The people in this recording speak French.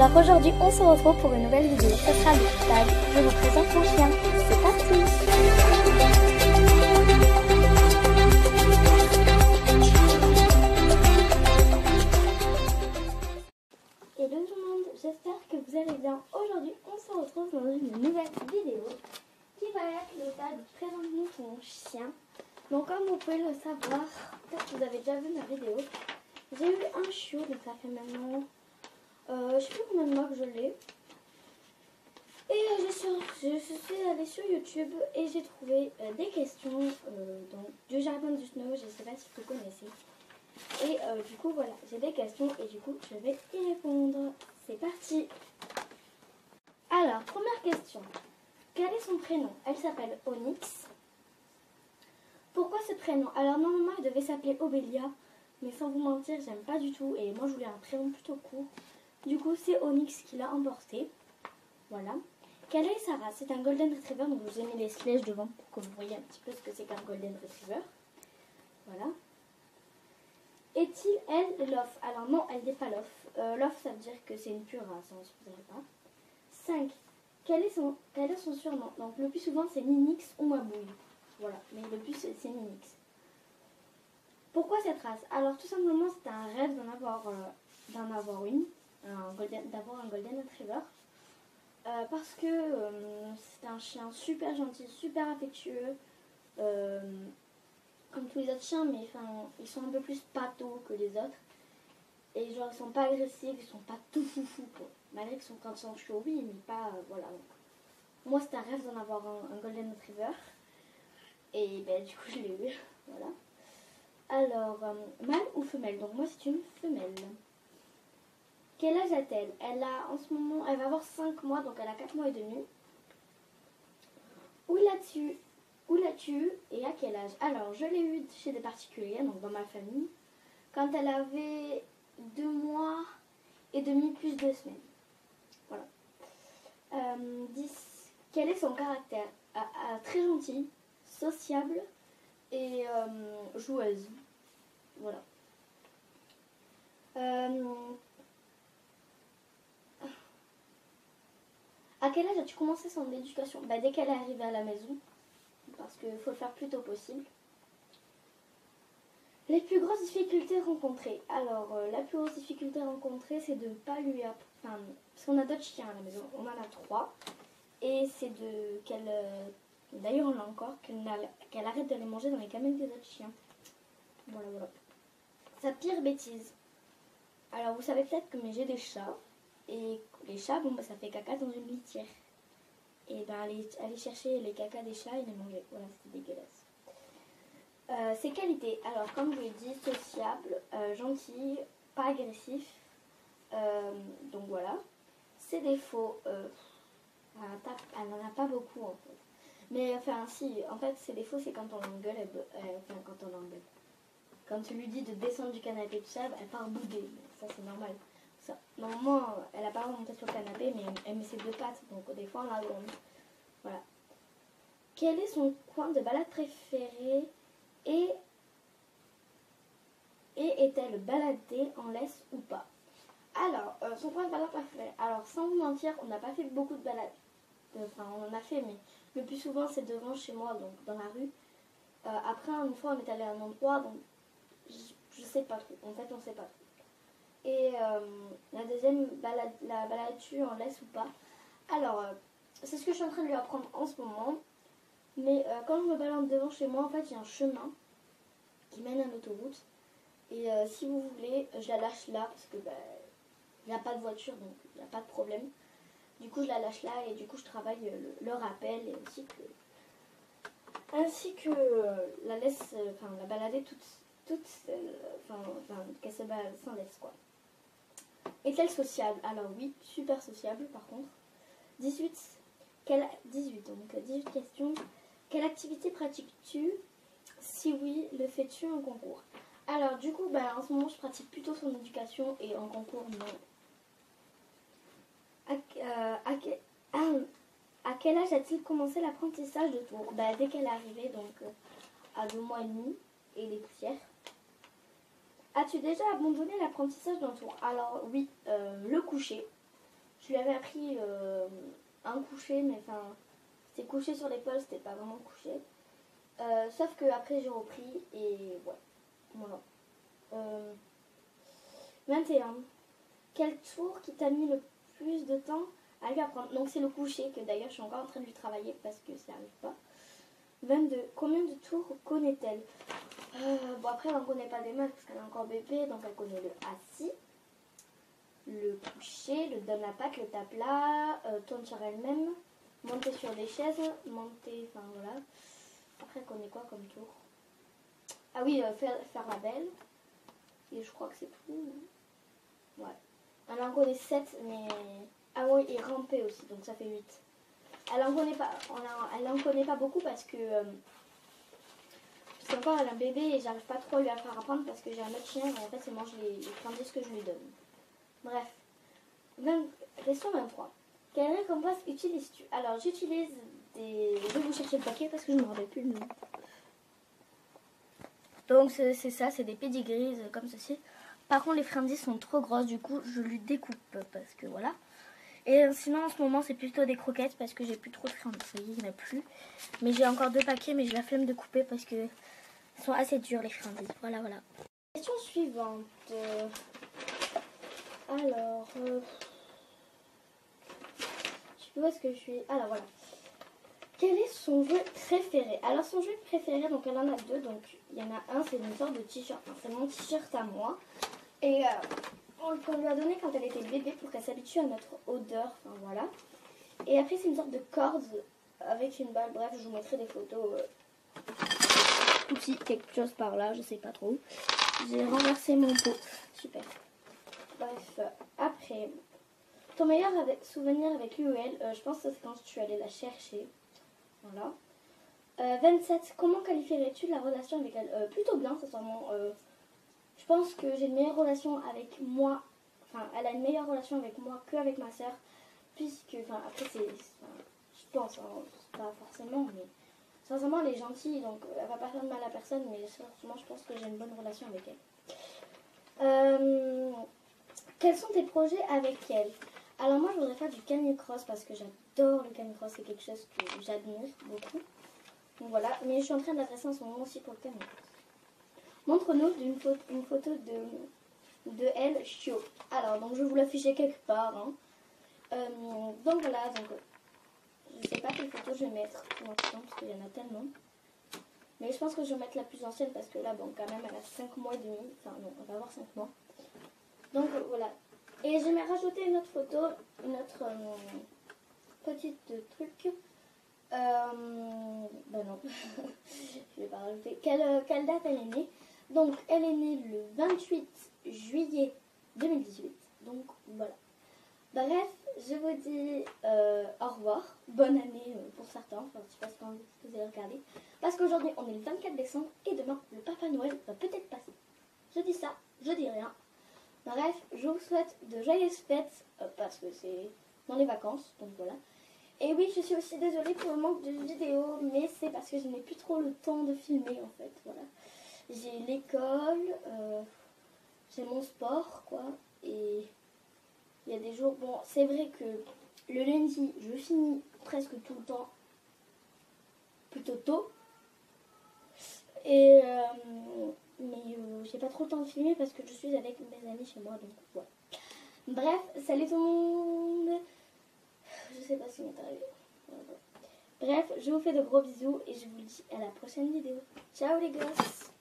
Alors aujourd'hui on se retrouve pour une nouvelle vidéo, ce sera le tag, je vous présente mon chien, c'est parti. Hello tout le monde, j'espère que vous allez bien. Aujourd'hui on se retrouve dans une nouvelle vidéo qui va être le tag présente-nous ton chien. Donc comme vous pouvez le savoir, peut-être que vous avez déjà vu ma vidéo, j'ai eu un chiot, donc ça fait maintenant... je sais plus combien de mois que je l'ai. Et je suis allée sur YouTube et j'ai trouvé des questions donc, du jardin du snow, je ne sais pas si vous connaissez. Et du coup voilà, j'ai des questions et du coup je vais y répondre. C'est parti. Alors, première question. Quel est son prénom? Elle s'appelle Onyx. Pourquoi ce prénom? Alors normalement elle devait s'appeler Obélia, mais sans vous mentir j'aime pas du tout et moi je voulais un prénom plutôt court. Du coup, c'est Onyx qui l'a emporté. Voilà. Quelle est sa race? C'est un Golden Retriever. Donc, je vous ai mis les flèches devant pour que vous voyez un petit peu ce que c'est qu'un Golden Retriever. Voilà. Est-il, elle, Lof? Alors, non, elle n'est pas Lof. Lof, ça veut dire que c'est une pure race, hein, si vous ne savez pas. 5. Quel est son surnom? Donc, le plus souvent, c'est Ninix ou Mabouille. Voilà. Mais le plus, c'est Ninix. Pourquoi cette race? Alors, tout simplement, c'est un rêve d'en avoir une. D'avoir un Golden Retriever parce que c'est un chien super gentil, super affectueux comme tous les autres chiens, mais ils sont un peu plus pâteaux que les autres et genre ils sont pas agressifs, ils sont pas tout foufou quoi. Malgré qu'ils sont quand ils sont chauds, oui, mais pas voilà. Donc, moi c'est un rêve d'en avoir un Golden Retriever et ben du coup je l'ai eu. Voilà. Alors mâle ou femelle? Donc moi c'est une femelle. Quel âge a-t-elle? Elle a en ce moment, elle va avoir 5 mois, donc elle a 4 mois et demi. Où l'as-tu eu et à quel âge? Alors, je l'ai eu chez des particuliers, donc dans ma famille, quand elle avait 2 mois et demi plus 2 semaines. Voilà. 10. Quel est son caractère? Très gentille, sociable et joueuse. Voilà. À quel âge as-tu commencé son éducation? Dès qu'elle est arrivée à la maison, parce qu'il faut le faire plus tôt possible. Les plus grosses difficultés rencontrées. Alors, la plus grosse difficulté rencontrée, c'est de ne pas lui apprendre... parce qu'on a d'autres chiens à la maison, on en a 3. Et c'est qu'elle... d'ailleurs, on a encore, qu'elle arrête de les manger dans les gamelles des autres chiens. Voilà, voilà. Sa pire bêtise. Alors, vous savez peut-être que j'ai des chats. Et les chats, ça fait caca dans une litière. Et aller chercher les cacas des chats et les manger. Voilà, c'était dégueulasse. Ses qualités. Alors, comme je l'ai dit, sociable, gentil, pas agressif. Donc voilà. Ses défauts, elle n'en a pas beaucoup en fait. Mais si, en fait, ses défauts, c'est quand on l'engueule, quand on l'engueule. Quand tu lui dis de descendre du canapé de chat, elle part bouder. Ça, c'est normal. Normalement, elle n'a pas remonté sur le canapé, mais elle met ses 2 pattes, donc des fois on la gronde. Voilà. Quel est son coin de balade préféré et est-elle baladée en laisse ou pas? Alors, son coin de balade préféré. Alors, sans vous mentir, on n'a pas fait beaucoup de balades. On en a fait, mais le plus souvent c'est devant chez moi, donc dans la rue. Après, une fois, on est allé à un endroit, donc je sais pas trop. En fait, on sait pas trop. Et la deuxième, la balades-tu en laisse ou pas? Alors, c'est ce que je suis en train de lui apprendre en ce moment. Mais quand je me balade devant chez moi, en fait, il y a un chemin qui mène à l'autoroute. Et si vous voulez, je la lâche là parce que il n'y a pas de voiture, donc il n'y a pas de problème. Du coup, je la lâche là et du coup, je travaille le rappel et ainsi que la laisse, la balader qu'elle se balade sans laisse quoi. Est-elle sociable? Alors oui, super sociable par contre. 18 questions. Quelle activité pratiques-tu? Si oui, le fais-tu en concours? Alors du coup, en ce moment, je pratique plutôt son éducation et en concours, non. À quel âge a-t-il commencé l'apprentissage de tour? Dès qu'elle est arrivée, donc à 2 mois et demi et les poussières. As-tu déjà abandonné l'apprentissage d'un tour? Alors oui, le coucher. Je lui avais appris un coucher, mais enfin, c'était couché sur l'épaule, c'était pas vraiment couché. Sauf que après j'ai repris et ouais, voilà. 21. Quel tour qui t'a mis le plus de temps à lui apprendre? Donc c'est le coucher, que d'ailleurs je suis encore en train de lui travailler parce que ça n'arrive pas. 22. Combien de tours connaît-elle? Bon, après elle n'en connaît pas des masses parce qu'elle est encore bébé, donc elle connaît le assis, le coucher, le donne la patte, le tape-là, tourne sur elle-même, monter sur des chaises, monter, enfin voilà. Après elle connaît quoi comme tour? Ah oui, faire la belle. Et je crois que c'est tout. Ouais. Elle en connaît 7, mais... Ah oui, et ramper aussi, donc ça fait 8. Elle en connaît pas, elle en connaît pas beaucoup parce que... parce qu'encore elle a un bébé et j'arrive pas trop à lui faire apprendre parce que j'ai un autre chien et en fait il mange les friandises que je lui donne. Bref. Question 23. Quelle récompense utilises-tu? Alors j'utilise des... Je vais vous chercher le paquet parce que je ne me rappelle plus le nom. Donc c'est ça, c'est des pédigris comme ceci. Par contre les friandises sont trop grosses, du coup je lui découpe parce que voilà. Et sinon en ce moment c'est plutôt des croquettes parce que j'ai plus trop de friandises, ça y est, il n'y en a plus. Mais j'ai encore 2 paquets mais j'ai la flemme de couper parce que sont assez dures les friandises. Voilà. Question suivante. Alors, je sais pas où est-ce que je suis. Alors voilà. Quel est son jeu préféré? Alors son jeu préféré, donc elle en a 2, donc il y en a un, c'est une sorte de t-shirt, enfin, c'est mon t-shirt à moi. Et on lui a donné quand elle était bébé pour qu'elle s'habitue à notre odeur, enfin voilà. Et après c'est une sorte de corde avec une balle, bref je vous mettrai des photos. Petit quelque chose par là, je sais pas trop. J'ai renversé mon pot, super. Bref, après, ton meilleur souvenir avec lui ou elle, je pense que c'est quand tu allais la chercher. Voilà. 27. Comment qualifierais-tu la relation avec elle? Plutôt bien, sincèrement. Je pense que j'ai une meilleure relation avec moi. Enfin, elle a une meilleure relation avec moi qu'avec ma soeur. Puisque, enfin, après, je pense, hein, pas forcément, mais sincèrement, elle est gentille. Donc, elle va pas faire de mal à personne. Mais sincèrement, je pense que j'ai une bonne relation avec elle. Quels sont tes projets avec elle? Alors, moi, je voudrais faire du canicross parce que j'adore le canicross. C'est quelque chose que j'admire beaucoup. Donc voilà, mais je suis en train d'adresser en ce moment aussi pour le canicross. Montre-nous une photo de elle chiot. Alors, donc je vais vous l'afficher quelque part. Hein. Donc voilà, donc je sais pas quelle photo je vais mettre pour l'instant parce qu'il y en a tellement. Mais je pense que je vais mettre la plus ancienne parce que là, bon, quand même, elle a 5 mois et demi. Enfin, non, on va avoir 5 mois. Donc voilà. Et j'aimerais rajouter une autre photo, une autre petite truc. Ben non, je vais pas rajouter. Quelle date elle est née? Donc elle est née le 28 juillet 2018. Donc voilà. Bref, je vous dis au revoir. Bonne année pour certains. Enfin, je sais pas si vous allez regarder. Parce qu'aujourd'hui on est le 24 décembre et demain le Papa Noël va peut-être passer. Je dis ça, je dis rien. Bref, je vous souhaite de joyeuses fêtes parce que c'est dans les vacances. Donc voilà. Et oui, je suis aussi désolée pour le manque de vidéos, mais c'est parce que je n'ai plus trop le temps de filmer en fait. Voilà. J'ai l'école, j'ai mon sport, quoi. Et il y a des jours, bon, c'est vrai que le lundi, je finis presque tout le temps plutôt tôt. Et mais j'ai pas trop le temps de filmer parce que je suis avec mes amis chez moi, donc voilà. Bref, salut tout le monde. Je sais pas si m'est arrivé. Bref, je vous fais de gros bisous et je vous dis à la prochaine vidéo. Ciao les gosses.